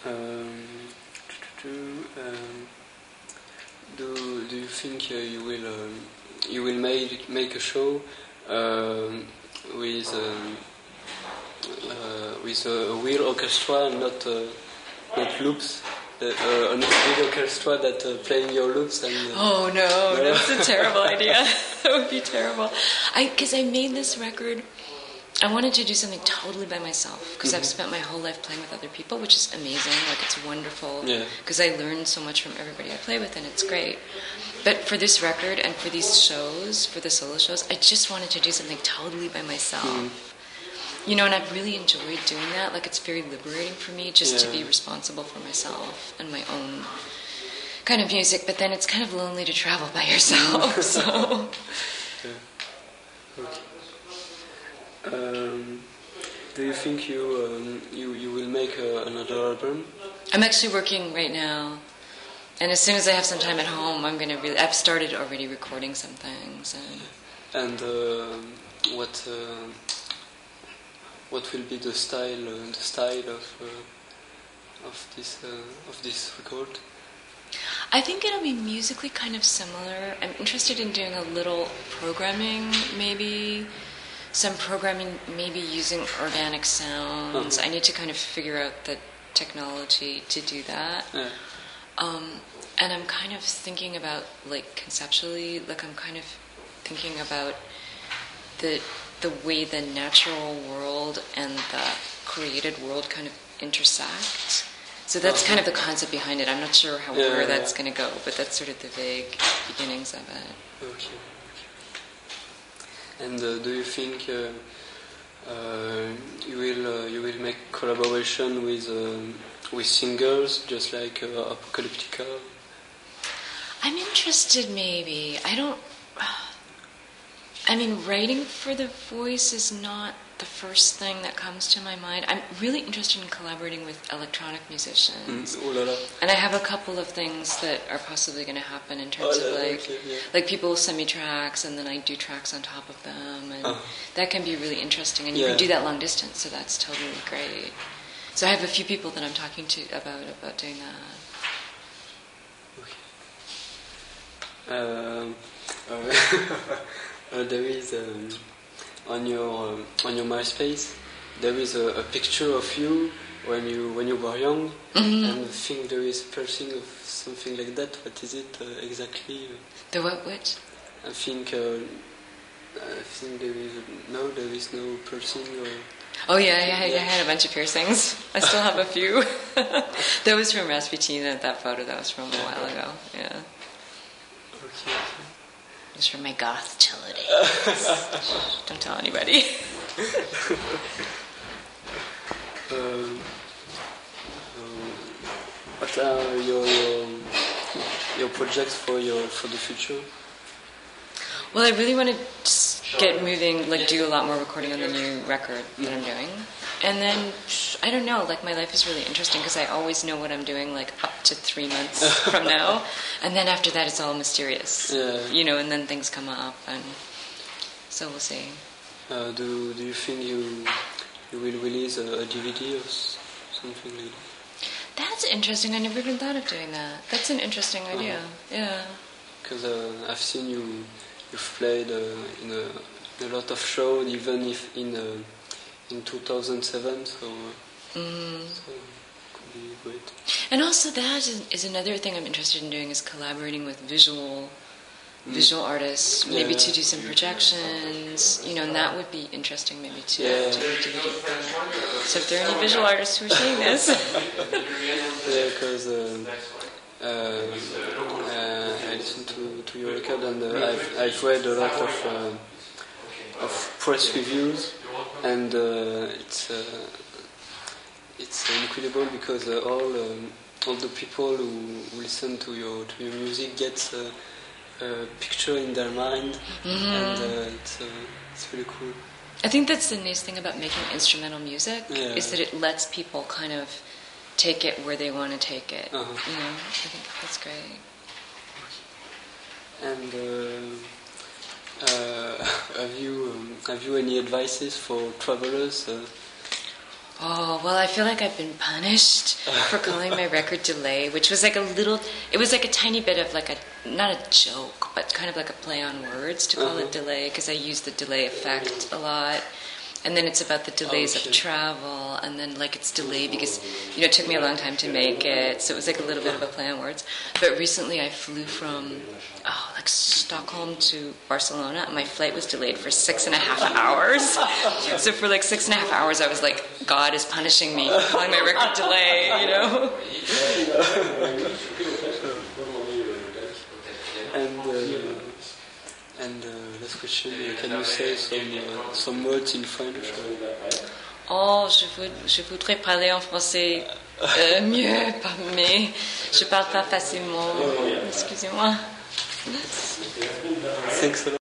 Um, do you think you will make a show with a real orchestra and not loops? A real orchestra that playing your loops and. Oh no, that's a terrible idea. That would be terrible. Because I made this record. I wanted to do something totally by myself because I've spent my whole life playing with other people, which is amazing. Like, it's wonderful because I learned so much from everybody I play with, and it's great. But for this record and for these shows, for the solo shows, I just wanted to do something totally by myself. You know, and I've really enjoyed doing that. Like, it's very liberating for me just to be responsible for myself and my own kind of music. But then it's kind of lonely to travel by yourself, so... Do you think you will make another album? I'm actually working right now, and as soon as I have some time at home, I've started already recording some things. And what will be the style of this record? I think it'll be musically kind of similar. I'm interested in doing a little programming, maybe. Some programming, maybe using organic sounds. I need to kind of figure out the technology to do that. And I'm kind of thinking about, like, conceptually, like, I'm kind of thinking about the way the natural world and the created world kind of intersect. So that's kind of the concept behind it. I'm not sure where that's going to go, but that's sort of the vague beginnings of it. Okay. And do you think you will make collaboration with singers, just like Apocalyptica? I'm interested, maybe. Writing for the voice is not the first thing that comes to my mind. I'm really interested in collaborating with electronic musicians. And I have a couple of things that are possibly going to happen in terms of like people will send me tracks and then I do tracks on top of them, and that can be really interesting, and you can do that long distance, so that's totally great. So I have a few people that I'm talking to about doing that. There is on your MySpace, there is a picture of you when you were young, and I think there is pulsing of something like that. What is it exactly? The what? Which? I think there is no pulsing. Oh yeah, I had a bunch of piercings. I still have a few. That was from Rasputin. That photo that was from a while ago. Yeah. Okay. It's from my goth chill days. Don't tell anybody. What are your projects for the future? Well, I really want to get moving, like do a lot more recording on the new record that I'm doing. And then, I don't know, like my life is really interesting because I always know what I'm doing like up to 3 months from now. And then after that it's all mysterious. You know, and then things come up, and so we'll see. Do you think you will release a DVD or something like that? That's interesting. I never even thought of doing that. That's an interesting idea. Yeah. Because I've seen you've played in a lot of shows, even if in 2007, so could be great. And also that is another thing I'm interested in doing, is collaborating with visual artists, maybe to do some projections, you know, and that would be interesting maybe to do a DVD for that. So if there are any visual artists who are seeing this. Because I listened to your record, and I've read a lot of press reviews, and it's incredible because all the people who listen to your music get a picture in their mind, and it's really cool. I think that's the nice thing about making instrumental music, is that it lets people kind of take it where they want to take it. You know, I think that's great. And have you any advices for travelers Oh, well, I feel like I've been punished for calling my record Delay, which was like it was like a tiny bit of like not a joke, but kind of like a play on words to call it Delay, because I use the delay effect a lot. And then it's about the delays of travel, and then like it's delayed because, it took me a long time to make it, so it was like a little bit of a play on words. But recently I flew from, Stockholm to Barcelona, and my flight was delayed for 6.5 hours. So for like 6.5 hours I was like, God is punishing me for calling my record Delay, And last question, can you say some words in French? Oh, je voudrais parler en français mieux, mais je parle pas facilement. Excusez-moi. Thanks a lot.